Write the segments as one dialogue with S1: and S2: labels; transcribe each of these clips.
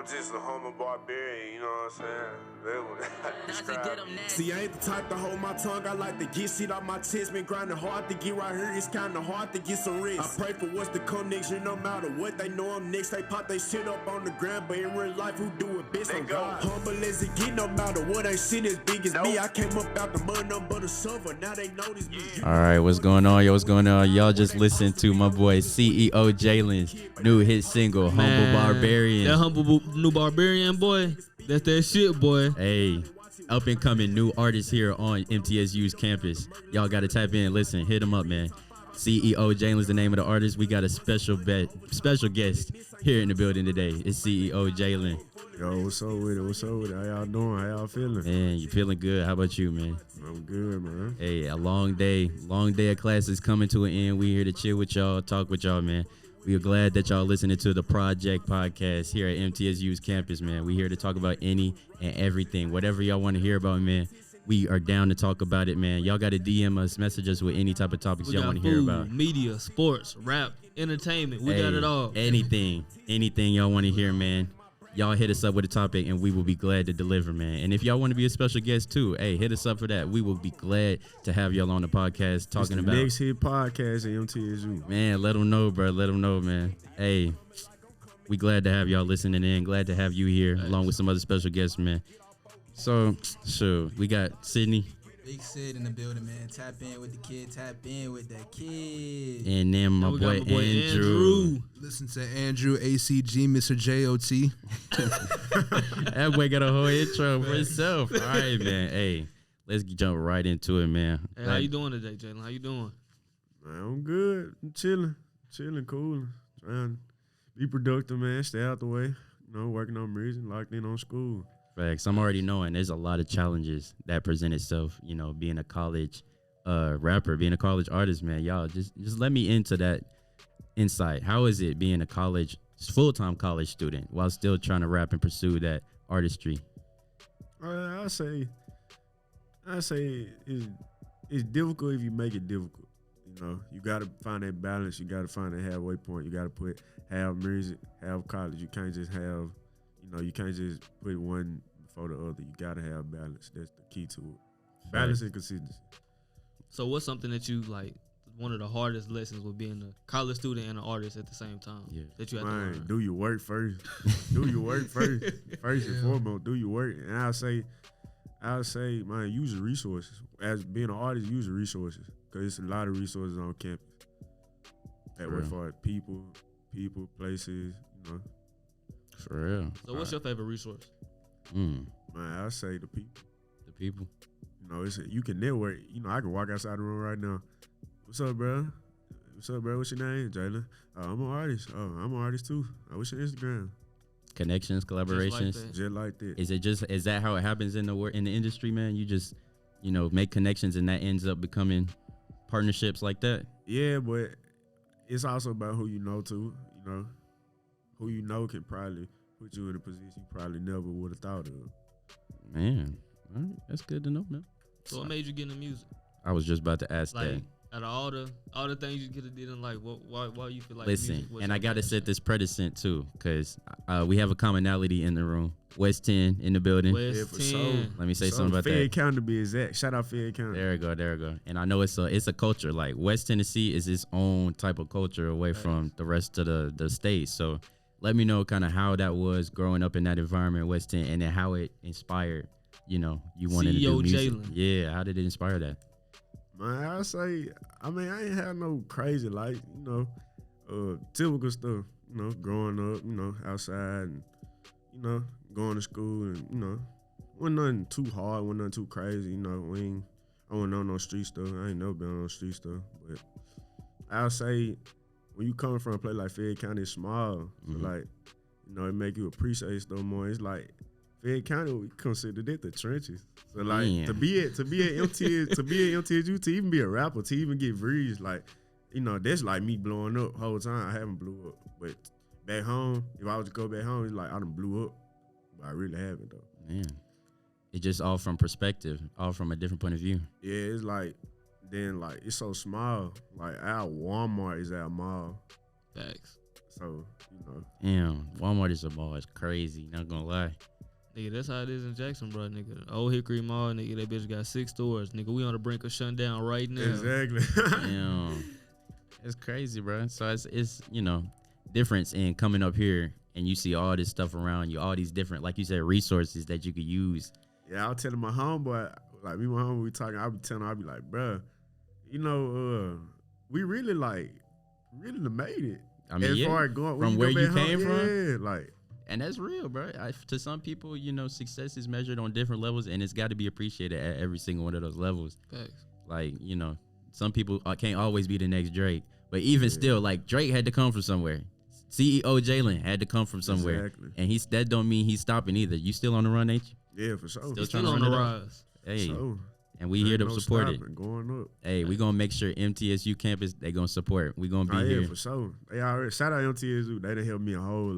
S1: just a humble barbarian, you know what I'm saying?
S2: See, I ain't the type to hold my tongue. I like to get shit off my chest. Been grinding hard to get right here. It's kinda hard to get some rest. I pray for what's to come next year. No matter what, they know I'm next. They pop they shit up on the ground, but in real life, who do it best on God? Humble as it get, no matter what, ain't shit as big as me. I came up out the mud, nothing but a shovel. Now they notice me.
S3: All right, what's going on? Yo, what's going on? Y'all just listened to my boy CEO Jaylen's new hit single, Humble Barbarian.
S4: That humble new barbarian boy, that's that shit, boy.
S3: Hey, up and coming new artists here on MTSU's campus. Y'all got to tap in, listen, hit them up, man. CEO Jaylen's the name of the artist. We got a special guest here in the building today. It's CEO Jaylen.
S5: Yo, what's up with it? What's up with it? How y'all doing? How y'all feeling?
S3: Man, you feeling good? How about you, man?
S5: I'm good, man.
S3: Hey, a long day of classes coming to an end. We here to chill with y'all, talk with y'all, man. We are glad that y'all listening to the Project Podcast here at MTSU's campus, man. We here to talk about any and everything. Whatever y'all want to hear about, man, we are down to talk about it, man. Y'all got to DM us, message us with any type of topics y'all want to hear about.
S4: Media, sports, rap, entertainment. We got it all.
S3: Anything y'all want to hear, man. Y'all hit us up with a topic, and we will be glad to deliver, man. And if y'all want to be a special guest, too, hey, hit us up for that. We will be glad to have y'all on the podcast talking about...
S5: next hit podcast at MTSU.
S3: Man, let them know, bro. Let them know, man. Hey, we glad to have y'all listening in. Glad to have you here, along with some other special guests, man. So, sure, we got Sydney.
S6: Big Sid in the building, man. Tap in with the kid. Tap in with that kid.
S3: And then my boy Andrew.
S7: Listen to Andrew, ACG, Mr. JOT.
S3: That boy got a whole intro for himself. All right, man. Hey, let's jump right into it, man.
S4: Hey, how you doing today, Jaylen? How you doing?
S5: Man, I'm good. I'm chilling, cool. Trying to be productive, man. Stay out the way. You know, working on music, locked in on school.
S3: Facts. I'm already knowing there's a lot of challenges that present itself, you know, being a college rapper, being a college artist, man. Y'all just let me into that insight. How is it being a full-time college student while still trying to rap and pursue that artistry?
S5: I say it's difficult if you make it difficult. You know, you got to find that balance. You got to find that halfway point. You got to put half music, half college. You can't just have... You know, you can't just put one before the other. You gotta have balance. That's the key to it. Balance and consistency.
S4: So what's something that you like, one of the hardest lessons with being a college student and an artist at the same time?
S3: Yeah.
S4: That you have to learn?
S5: Do your work first. Do your work first. First and foremost, do your work. And I'll say, man, use the resources. As being an artist, use the resources. Because there's a lot of resources on campus. That way for people, places, you know.
S3: For real.
S4: So what's your favorite resource?
S5: Man, I say the people.
S3: The people.
S5: You know, you can network. You know, I can walk outside the room right now. What's up, bro? What's up, bro? What's your name, Jaylen? I'm an artist. Oh, I'm an artist too. What's your Instagram?
S3: Connections, collaborations.
S5: Just like that.
S3: Is that how it happens in the industry, man? You just, you know, make connections and that ends up becoming partnerships like that?
S5: Yeah, but it's also about who you know too, you know. Who you know can probably put you in a position you probably never would have thought of.
S3: Man, all right, that's good to know, man.
S4: So what made you get into music?
S3: I was just about to ask that.
S4: Out of all the things you could have did in life, why you feel like
S3: listen,
S4: music was
S3: and I got to set this precedent too, because we have a commonality in the room. West 10 in the building.
S4: West 10.
S3: Let me say something about that.
S5: Fayette County to be exact. Shout out Fayette County.
S3: There we go. And I know it's a culture. Like West Tennessee is its own type of culture away from the rest of the state. So let me know kind of how that was growing up in that environment, West 10, and then how it inspired, you know, you wanted to do music.
S4: Jaylen.
S3: Yeah, how did it inspire that?
S5: Man, I ain't had no crazy life, you know, typical stuff, you know, growing up, you know, outside and, you know, going to school and, you know, wasn't nothing too hard, wasn't nothing too crazy, you know, I wasn't on no street stuff. I ain't never been on no street stuff, but I'll say, when you coming from a place like Fayette County, it's small. So like, you know, it make you appreciate stuff more. It's like Fayette County, we considered it the trenches. So like to be at MTSU, to even be a rapper, to even get views, like, you know, that's like me blowing up the whole time. I haven't blew up. But back home, if I was to go back home, it's like I done blew up. But I really haven't though.
S3: Man. It's just all from perspective, all from a different point of view.
S5: Yeah, it's like then like it's so small. Like our Walmart is our mall.
S4: Facts.
S5: So,
S3: Damn, Walmart is a mall. It's crazy. Not gonna lie.
S4: Nigga, that's how it is in Jackson, bro, nigga. Old Hickory Mall, nigga, that bitch got 6 stores. Nigga, we on the brink of shutting down right now.
S5: Exactly.
S3: Damn, it's crazy, bro. So it's difference in coming up here and you see all this stuff around you, all these different, like you said, resources that you could use.
S5: Yeah, I was telling my homeboy, like me and my homeboy, we talking, I be telling him, I be like, bruh, we really made it.
S3: I mean,
S5: as
S3: yeah,
S5: far as going,
S3: from where you came from,
S5: yeah, like.
S3: And that's real, bro. To some people, success is measured on different levels, and it's got to be appreciated at every single one of those levels.
S4: Facts.
S3: Like, some people can't always be the next Drake, but even still, like Drake had to come from somewhere. CEO Jaylen had to come from somewhere,
S5: Exactly.
S3: and that don't mean he's stopping either. You still on the run, ain't you?
S5: Yeah, for sure.
S4: Still on the rise.
S3: Hey,
S5: So,
S3: and we here to support it.
S5: Going up.
S3: Hey, we gonna make sure MTSU campus they gonna support. We gonna be here.
S5: Yeah, for sure. They already shout out MTSU. They done helped me a whole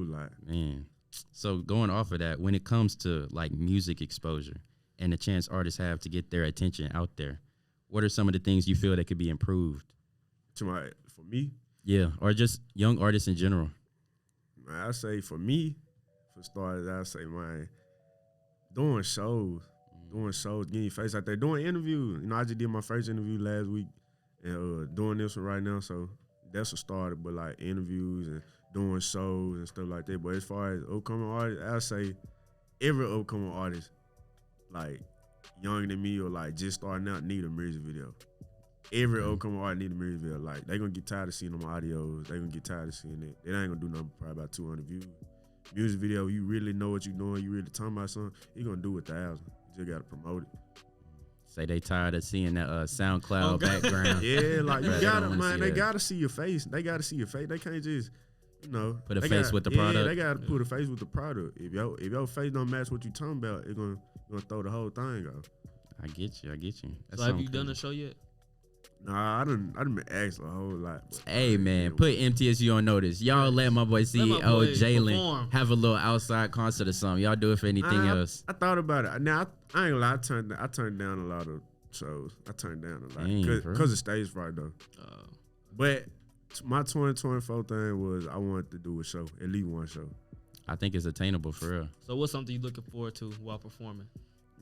S5: lot.
S3: Man. So going off of that, when it comes to like music exposure and the chance artists have to get their attention out there, what are some of the things you feel that could be improved?
S5: For me,
S3: Yeah, or just young artists in general.
S5: man, I say for me, for starters, I say, man, doing shows, getting your face out there, doing interviews. I just did my first interview last week, and doing this one right now. So that's a starter. But like interviews and doing shows and stuff like that. But as far as upcoming artists, I say every upcoming artist, like younger than me or like just starting out, need a music video. Every upcoming artist need a music video. Like they gonna get tired of seeing them audios. They gonna get tired of seeing it. They ain't gonna do nothing. Probably about 200 views. Music video, you really know what you're doing. You really talking about something. You gonna do 1,000. You just gotta promote it.
S3: Say they tired of seeing that SoundCloud background.
S5: Yeah, like you
S3: Right,
S5: gotta,
S3: I don't wanna
S5: man.
S3: see
S5: They
S3: that.
S5: gotta see your face. They gotta see your face. They can't just,
S3: Put a
S5: they
S3: face with the product.
S5: Yeah, they gotta put a face with the product. If your face don't match what you talking about, it's gonna throw the whole thing off.
S3: I get you. That's
S4: So have you
S3: something
S4: done
S3: crazy.
S4: a show yet?
S5: Nah, I done been asked a whole lot. But
S3: Hey man, put MTSU on notice. Y'all let my boy CEO
S4: my boy
S3: Jaylen
S4: perform.
S3: have a little outside concert or something. Y'all do it for anything else.
S5: I thought about it. Now I ain't gonna lie. I turned down a lot of shows. I turned down a lot
S3: Dang, bro.
S5: because of stage fright though. But my 2024 thing was I wanted to do a show, at least one show.
S3: I think it's attainable for real.
S4: So what's something you looking forward to while performing?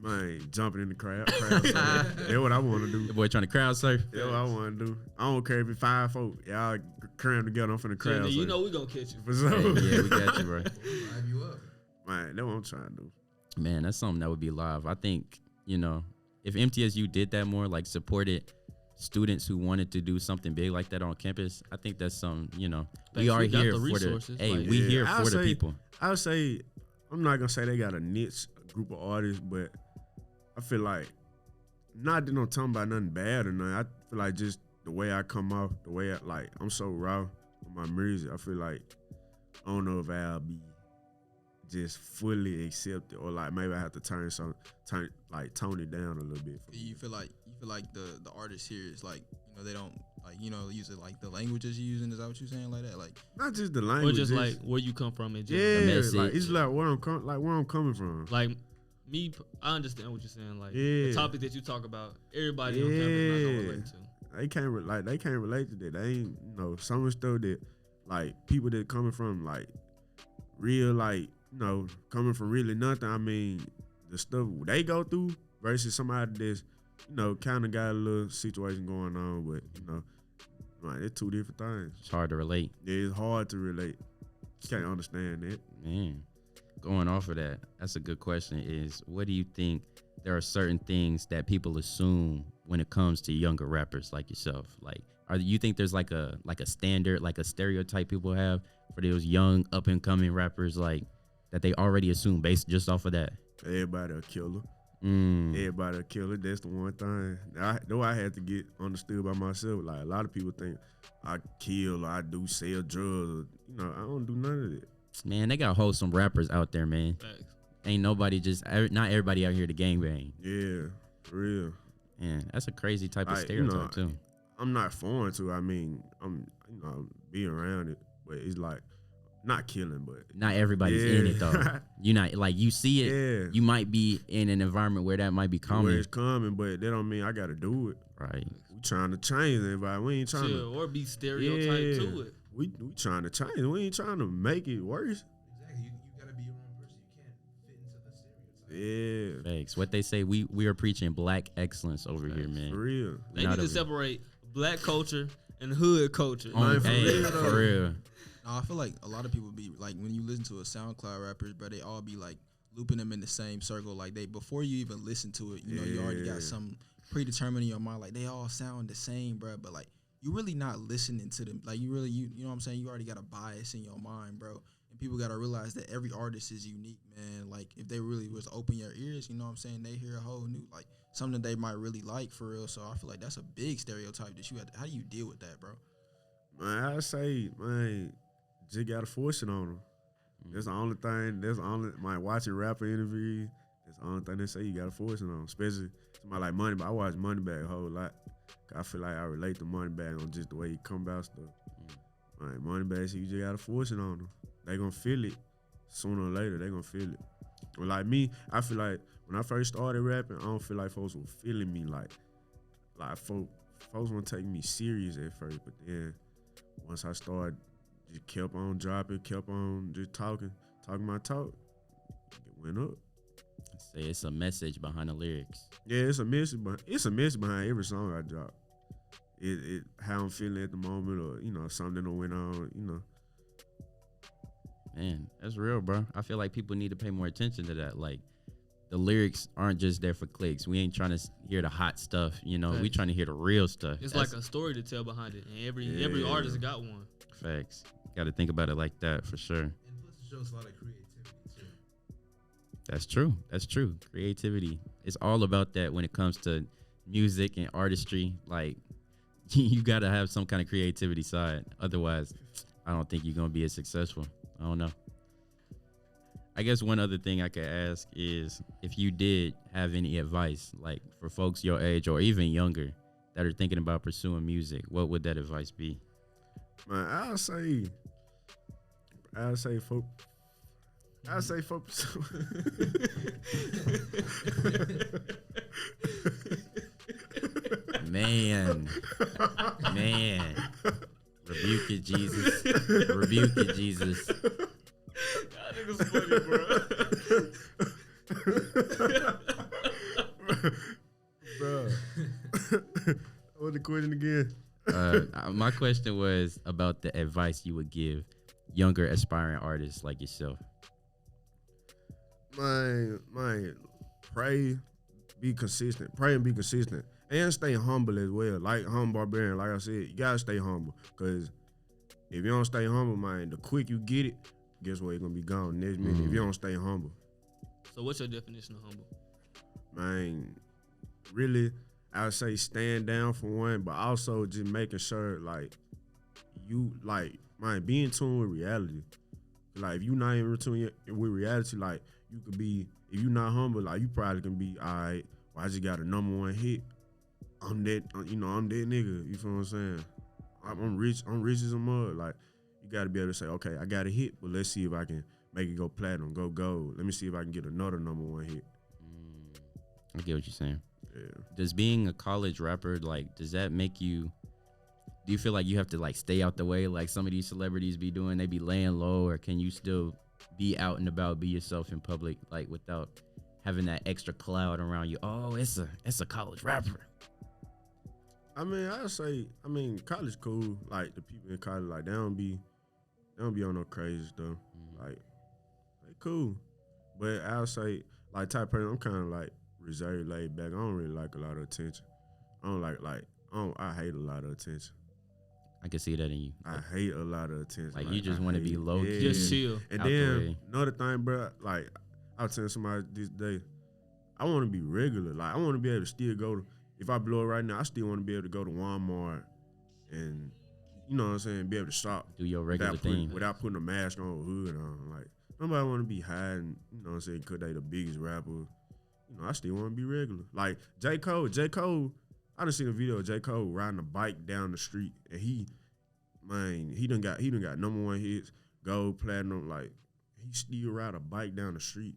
S5: Man, jumping in the crowd. That's what I want to do.
S3: The boy trying to crowd surf.
S5: That's what I want to do. I don't care if it's 5 folk. Y'all cram together. I'm finna crowd.
S4: You know we gonna catch you.
S5: For sure.
S3: Hey, yeah, we got you, bro.
S6: Live you up.
S5: Man, that's what I'm trying to do.
S3: Man, that's something that would be live. I think, if MTSU did that more, like supported students who wanted to do something big like that on campus, I think that's something, we
S4: Thanks,
S3: are
S4: we got
S3: here
S4: the
S3: for
S4: resources,
S3: the, hey,
S4: like-
S3: we
S5: Yeah,
S3: here
S5: I'll
S3: for the
S5: say-
S3: people.
S5: I would say, I'm not gonna say they got a niche group of artists, but I feel like, not that I'm talking about nothing bad or nothing. I feel like just the way I come off, the way I'm so raw with my music. I feel like I don't know if I'll be just fully accepted or like maybe I have to tone it down a little bit.
S6: You feel like the artists here is like they don't use it like the languages you're using. Is that what you're saying like that? Like
S5: Not just the
S4: Or
S5: language,
S4: just like where you come from and just
S5: yeah,
S3: message.
S5: like it's like where I'm coming from.
S4: like me, I understand what you're saying. Like
S5: Yeah.
S4: the topic that you talk about, everybody on campus not gonna relate to.
S5: They can't relate to that. They ain't some of the stuff that like people that coming from like real coming from really nothing. I mean the stuff they go through versus somebody that's kind of got a little situation going on, but like it's two different things.
S3: It's hard to relate.
S5: Yeah, it's hard to relate. You can't understand that.
S3: Man, going off of that, that's a good question. Is what do you think? There are certain things that people assume when it comes to younger rappers like yourself. Like, you think there's like a standard, like a stereotype people have for those young up and coming rappers, like that they already assume based just off of that?
S5: Everybody a killer.
S3: Mm.
S5: Everybody a killer. That's the one thing. I had to get understood by myself. Like a lot of people think I kill or I do sell drugs. Or, I don't do none of that.
S3: Man, they got wholesome rappers out there, man.
S4: Facts.
S3: Ain't nobody not everybody out here to gangbang.
S5: Yeah, for real.
S3: Man, that's a crazy type of
S5: Like,
S3: stereotype too.
S5: I'm not foreign to. I mean, I'm be around it, but it's like not killing, but
S3: Not everybody's in it though. You not like you see it.
S5: Yeah.
S3: You might be in an environment where that might be
S5: where
S3: common.
S5: it's coming, but that don't mean I gotta do it.
S3: Right.
S5: We trying to change everybody. We ain't trying
S4: Chill,
S5: to.
S4: or be stereotyped
S5: Yeah.
S4: to it.
S5: we trying to change. We ain't trying to make it worse.
S7: Exactly. You gotta be your own person. You can't fit into the stereotype.
S5: Yeah,
S3: Thanks. What they say, we are preaching black excellence over here, man.
S5: for real.
S4: They
S3: Not
S4: need to
S3: over-
S4: separate black culture and hood culture.
S3: On,
S5: for
S3: hey,
S5: real,
S3: for
S5: though.
S3: real.
S6: No, I feel like a lot of people be like when you listen to a SoundCloud rappers, bro, they all be like looping them in the same circle. Like they before you even listen to it, you know, you already
S5: Yeah.
S6: got some predetermined in your mind. Like they all sound the same, bro. But like you really not listening to them. Like you know what I'm saying? You already got a bias in your mind, bro. And people gotta realize that every artist is unique, man. Like if they really was to open your ears, you know what I'm saying? They hear a whole new like something they might really like for real. So I feel like that's a big stereotype that you have to, how do you deal with that, bro?
S5: Man, I say, man, just gotta force it on them. That's the only thing. That's the only watching rapper interviews. That's the only thing they say you gotta force it on. Especially somebody like Moneybag. I watch Moneybag a whole lot. I feel like I relate to Moneybag on just the way he come about stuff. Like Moneybag, you just gotta force it on them. They gonna feel it sooner or later. They gonna feel it. But like me, I feel like when I first started rapping, I don't feel like folks were feeling me like folks won't take me serious at first. But then once I started, just kept on dropping, kept on just talking my talk, it went up.
S3: Say it's a message behind the lyrics.
S5: Yeah, it's a message, but it's a message behind every song I drop. It how I'm feeling at the moment, or you know something that went on, you know.
S3: Man, that's real, bro. I feel like people need to pay more attention to that. Like, the lyrics aren't just there for clicks. We ain't trying to hear the hot stuff, you know. We
S4: Facts.
S3: trying to hear the real stuff.
S4: It's
S3: That's
S4: like a story to tell behind it, and every
S5: Yeah.
S4: artist got one.
S3: facts. Got to think about it like that for sure.
S7: And plus, it shows a lot of creativity too.
S3: That's true. That's true. Creativity. It's all about that when it comes to music and artistry. Like, you got to have some kind of creativity side. Otherwise, I don't think you're going to be as successful. I don't know. I guess one other thing I could ask is if you did have any advice, like for folks your age or even younger that are thinking about pursuing music, what would that advice be?
S5: Man, I'll say folks.
S3: Man. Rebuke it, Jesus. Rebuke it, Jesus.
S4: That nigga's funny, bro.
S5: Bro. What's the question again?
S3: My question was about the advice you would give younger aspiring artists like yourself.
S5: Man, pray, be consistent. Pray and be consistent. And stay humble as well. Like Humble Barbarian, like I said, you gotta stay humble. Cause if you don't stay humble, man, the quick you get it, guess what? You're gonna be gone next minute if you don't stay humble.
S4: So what's your definition of humble?
S5: Man, really, I would say stand down for one, but also just making sure like you be in tune with reality. Like if you not in tune with reality, like you could be, if you not humble, like you probably can be, all right, well, I just got a #1 hit. I'm that nigga. You feel what I'm saying? I'm rich as a mud. Like you got to be able to say, okay, I got a hit, but let's see if I can make it go platinum, go gold. Let me see if I can get another #1 hit.
S3: I get what you're saying.
S5: Yeah.
S3: Does being a college rapper, like, does that make you, do you feel like you have to like stay out the way like some of these celebrities be doing? They be laying low, or can you still be out and about, be yourself in public, like without having that extra cloud around you? Oh, it's a college rapper.
S5: I mean, college cool. Like the people in college, like they don't be on no crazy stuff. Like they cool. But I'll say, like type of person, I'm kind of like reserved, laid back. I don't really like a lot of attention. I hate a lot of attention.
S3: I can see that in you.
S5: I hate a lot of attention.
S3: Like you just want to be low key.
S4: Just chill.
S5: And
S3: out the
S5: then
S3: way.
S5: another thing, bro, like I was telling somebody this day, I want to be regular. Like I want to be able to still go to, if I blow it right now, I still want to be able to go to Walmart and, you know what I'm saying, be able to shop.
S3: Do your regular thing.
S5: Without putting a mask on or hood on. Like nobody want to be hiding, you know what I'm saying, because they the biggest rapper. You know, I still want to be regular. Like J. Cole, I done seen a video of J. Cole riding a bike down the street, and he done got #1 hits, gold, platinum. Like he still ride a bike down the street.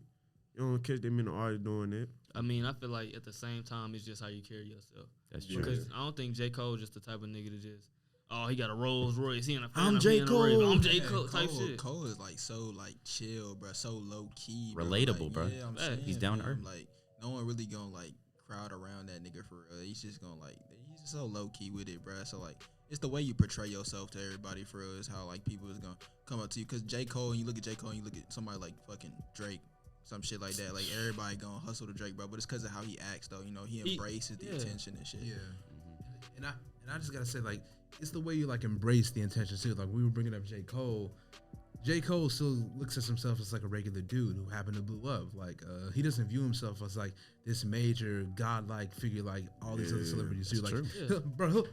S5: You don't catch them in the artists doing that.
S4: I mean, I feel like at the same time, it's just how you carry yourself.
S3: That's true.
S4: Because I don't think J. Cole just the type of nigga to just, oh, he got a Rolls Royce. He in a
S5: I'm
S4: Phantom,
S5: J.
S4: he in a
S5: Cole.
S4: Raven. I'm J.
S6: Yeah,
S4: Cole type shit.
S6: Cole is like so like chill, bro. So low key, bro.
S3: Relatable,
S6: like,
S3: bro.
S6: Yeah, I'm
S4: Hey,
S6: saying,
S3: he's down to
S6: fam,
S3: earth.
S6: Like no one really gonna like crowd around that nigga for real. He's just gonna like he's just so low key with it, bro. So like it's the way you portray yourself to everybody for real is how like people is gonna come up to you. Cause J. Cole, and you look at J. Cole, and you look at somebody like fucking Drake. Some shit like that. Like everybody gonna hustle to Drake, bro. But it's because of how he acts, though. You know, he embraces the attention and shit.
S7: Yeah. And I just gotta say, like, it's the way you like embrace the intention too. Like we were bringing up J. Cole. J. Cole still looks at himself as like a regular dude who happened to blow up. Like he doesn't view himself as like this major godlike figure like all these other celebrities do. Like,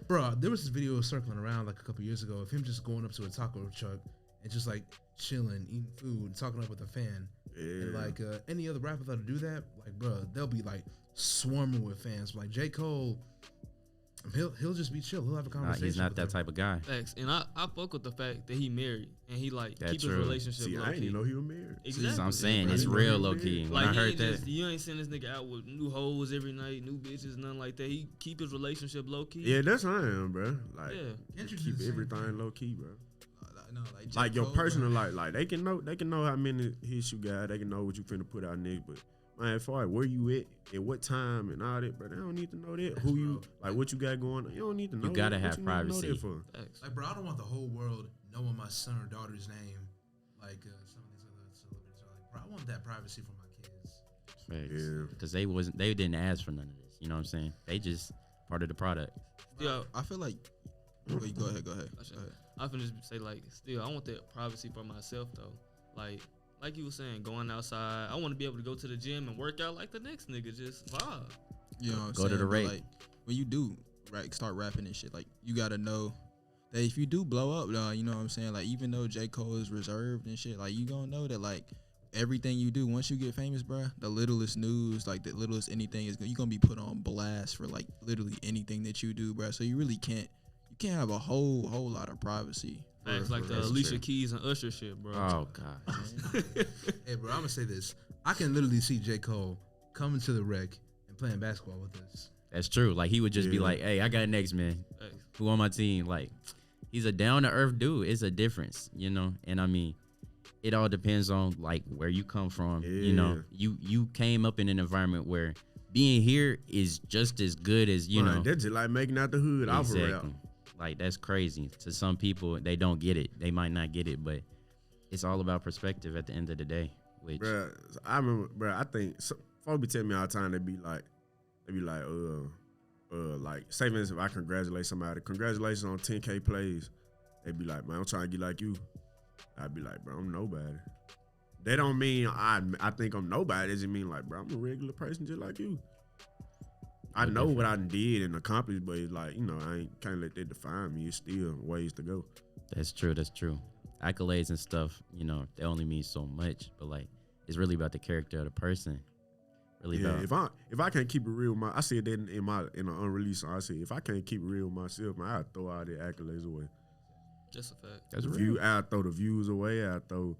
S7: bro, there was this video circling around like a couple years ago of him just going up to a taco truck and just like chilling, eating food, talking up with a fan. And like any other rapper that'll do that, like bro, they'll be like swarming with fans. Like J. Cole, he'll just be chill. He'll have a conversation.
S3: He's not
S5: with
S3: that
S5: them.
S3: type of guy.
S4: Facts. And I fuck with the fact that he married and he like
S3: That's
S4: keep his
S3: true.
S4: relationship
S5: See,
S4: low
S5: I didn't
S4: key.
S5: even know he was married.
S4: Exactly.
S3: So I'm saying
S5: I
S3: it's
S5: didn't know
S3: real
S5: he
S3: low
S5: was
S3: key.
S5: married.
S3: When
S4: Like
S3: I
S4: he
S3: heard
S4: ain't
S3: that,
S4: just, you ain't send this nigga out with new hoes every night, new bitches, nothing like that. He keep his relationship low key.
S5: Yeah, that's how I am, bro. Like,
S4: Yeah.
S7: Can't you do
S5: keep
S7: the same
S5: everything
S7: thing?
S5: low key, bro.
S6: No, J.
S5: Like your
S6: Cole,
S5: personal
S6: bro.
S5: like they can know how many hits you got. They can know what you finna put out next. But man, as far as where you at what time and all that, bro, they don't need to know that. Who you like, what you got going on. You don't need to know.
S3: gotta
S5: that.
S3: have
S5: What you need to know
S3: privacy.
S5: that for?
S4: Facts.
S7: Like, bro, I don't want the whole world knowing my son or daughter's name. Like some of these other celebrities are like, bro, I want that privacy for my kids.
S5: Yeah.
S3: because they didn't ask for none of this. You know what I'm saying? They just part of the product.
S4: Yeah.
S6: I feel like. Wait, go ahead.
S4: I finna just say like, still, I want that privacy for myself though. Like you were saying, going outside. I want to be able to go to the gym and work out like the next nigga, just vibe.
S6: You know what I'm
S3: Go to
S6: saying?
S3: the
S6: But,
S3: rate.
S6: like when you do start rapping and shit, like you gotta know that if you do blow up, you know what I'm saying? Like even though J. Cole is reserved and shit, like you gonna know that like everything you do once you get famous, bro, the littlest news, like the littlest anything is you gonna be put on blast for like literally anything that you do, bro. So you really can't have a whole lot of privacy.
S4: Facts, like the
S3: that's
S4: Alicia
S3: true.
S4: Keys and Usher shit, bro.
S3: Oh god.
S7: Hey, bro, I'm gonna say this. I can literally see J. Cole coming to the rec and playing basketball with us.
S3: That's true. Like he would just be
S5: Yeah.
S3: like, "Hey, I got next, man.
S4: Facts.
S3: Who on my team?" Like he's a down to earth dude. It's a difference, you know. And I mean, it all depends on like where you come from. You know, you came up in an environment where being here is just as good as you know.
S5: That's just like making out the hood off a rap.
S3: Exactly. Like that's crazy. To some people, they don't get it. They might not get it, but it's all about perspective at the end of the day. Which
S5: Bruh, I remember, bruh, I think folks be telling me all the time, they be like, like, say for instance, if I congratulate somebody, congratulations on 10K plays, they be like, man, I'm trying to get like you. I'd be like, bro, I'm nobody. They don't mean I think I'm nobody. It just mean like, bro, I'm a regular person just like you. I know what I did and accomplished, but it's like, you know, I can't let that define me. It's still ways to go.
S3: that's true. That's true. Accolades and stuff, you know, they only mean so much. But like, it's really about the character of the person. Really
S5: Yeah,
S3: about.
S5: if I can't keep it real, I said that in an unreleased song. I said if I can't keep it real with myself, man, I throw all the accolades away.
S4: Just a fact.
S3: That's
S5: The
S3: real.
S5: I throw the views away. I throw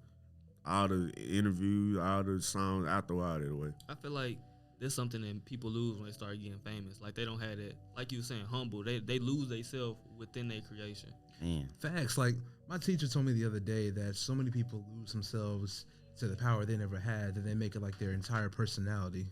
S5: all the interviews, all the songs. I throw all that away.
S4: I feel like there's something that people lose when they start getting famous. Like they don't have that, like you were saying, humble. They lose themselves within their creation.
S3: Man,
S7: Facts. Like my teacher told me the other day that so many people lose themselves to the power they never had that they make it like their entire personality.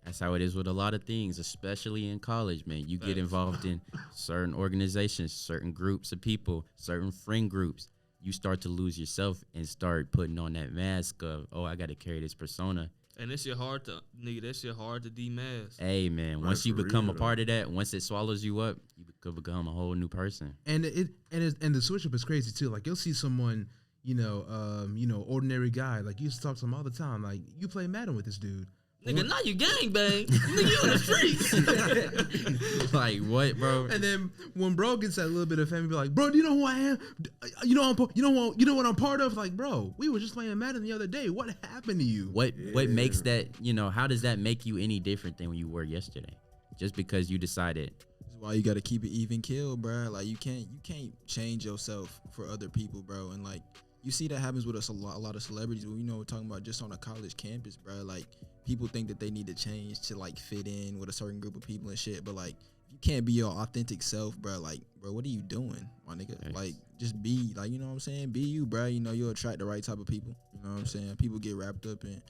S3: that's how it is with a lot of things, especially in college, man. You get
S4: Facts.
S3: involved in certain organizations, certain groups of people, certain friend groups. You start to lose yourself and start putting on that mask of, oh, I got to carry this persona.
S4: And that shit hard to demask.
S3: Hey, man,
S5: Right,
S3: once you
S5: for
S3: become
S5: real,
S3: a part of that, once it swallows you up, you could become a whole new person.
S7: And and the switch up is crazy too. Like you'll see someone, ordinary guy. Like you used to talk to him all the time. Like you play Madden with this dude.
S4: Nigga, now you gangbang. Nigga, you in the streets.
S3: Like, what, bro?
S7: And then when bro gets that little bit of fame, be like, bro, do you know who I am? You know what I'm part of? Like, bro, we were just playing Madden the other day. What happened to you?
S3: What makes that, how does that make you any different than when you were yesterday? Just because you decided,
S6: That's why you gotta keep it even kill, bro. Like you can't change yourself for other people, bro. And like you see that happens with us a lot of celebrities. But we're talking about just on a college campus, bro. Like people think that they need to change to like fit in with a certain group of people and shit. But like if you can't be your authentic self, bro, like bro, what are you doing, my nigga?
S3: Nice.
S6: Like just be like, you know what I'm saying? Be you, bro. You'll attract the right type of people. You know what I'm saying? People get wrapped up in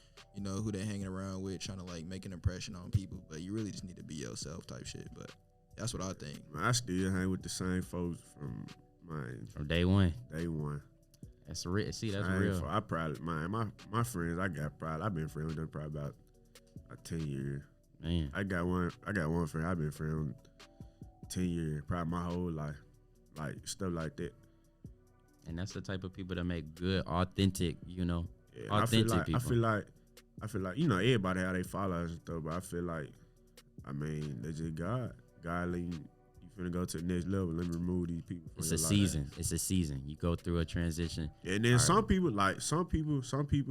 S6: who they're hanging around with, trying to like make an impression on people. But you really just need to be yourself, type shit. But that's what I think.
S5: I still hang with the same folks from
S3: day one.
S5: Day one.
S3: That's real. See, that's
S5: I
S3: real.
S5: I probably my friends I've been friends with them probably about 10 years.
S3: Man,
S5: I got one friend I've been friends with 10 years, probably my whole life, like stuff like that.
S3: and that's the type of people that make good, authentic.
S5: Yeah,
S3: Authentic people.
S5: I feel like everybody have their followers and stuff, but I feel like they just God letting you finna go to the next level. Let me remove these people. From
S3: It's
S5: your
S3: a
S5: life.
S3: season. It's a season. You go through a transition.
S5: And then some people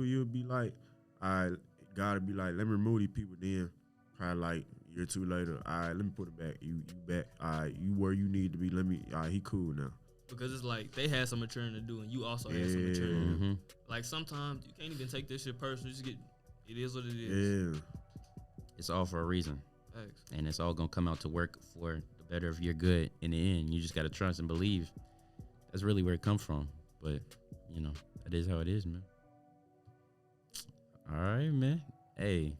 S5: you'll be like, I gotta be like, let me remove these people. Then probably like a year or two later, all right, let me put it back. You back. All right, you where you need to be. All right, he cool now.
S4: Because it's like they had some maturing to do, and you also had some maturing to do.
S3: Mm-hmm.
S4: Like sometimes you can't even take this shit personal. It is what it is.
S5: Yeah.
S3: It's all for a reason,
S4: Thanks.
S3: and it's all gonna come out to work for the better of your good in the end. You just gotta trust and believe. That's really where it comes from. But that is how it is, man. All right, man. Hey,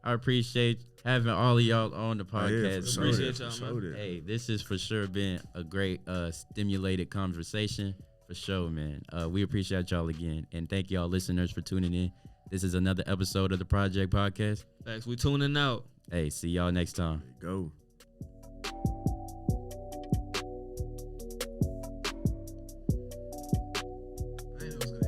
S3: I appreciate having all of y'all on the podcast.
S4: Appreciate y'all, man.
S3: Hey, this has for sure been a great stimulated conversation for sure, man. We appreciate y'all again, and thank y'all listeners for tuning in. This is another episode of the Project Podcast.
S4: Thanks. We tuning out.
S3: Hey, see y'all next time.
S5: There you go.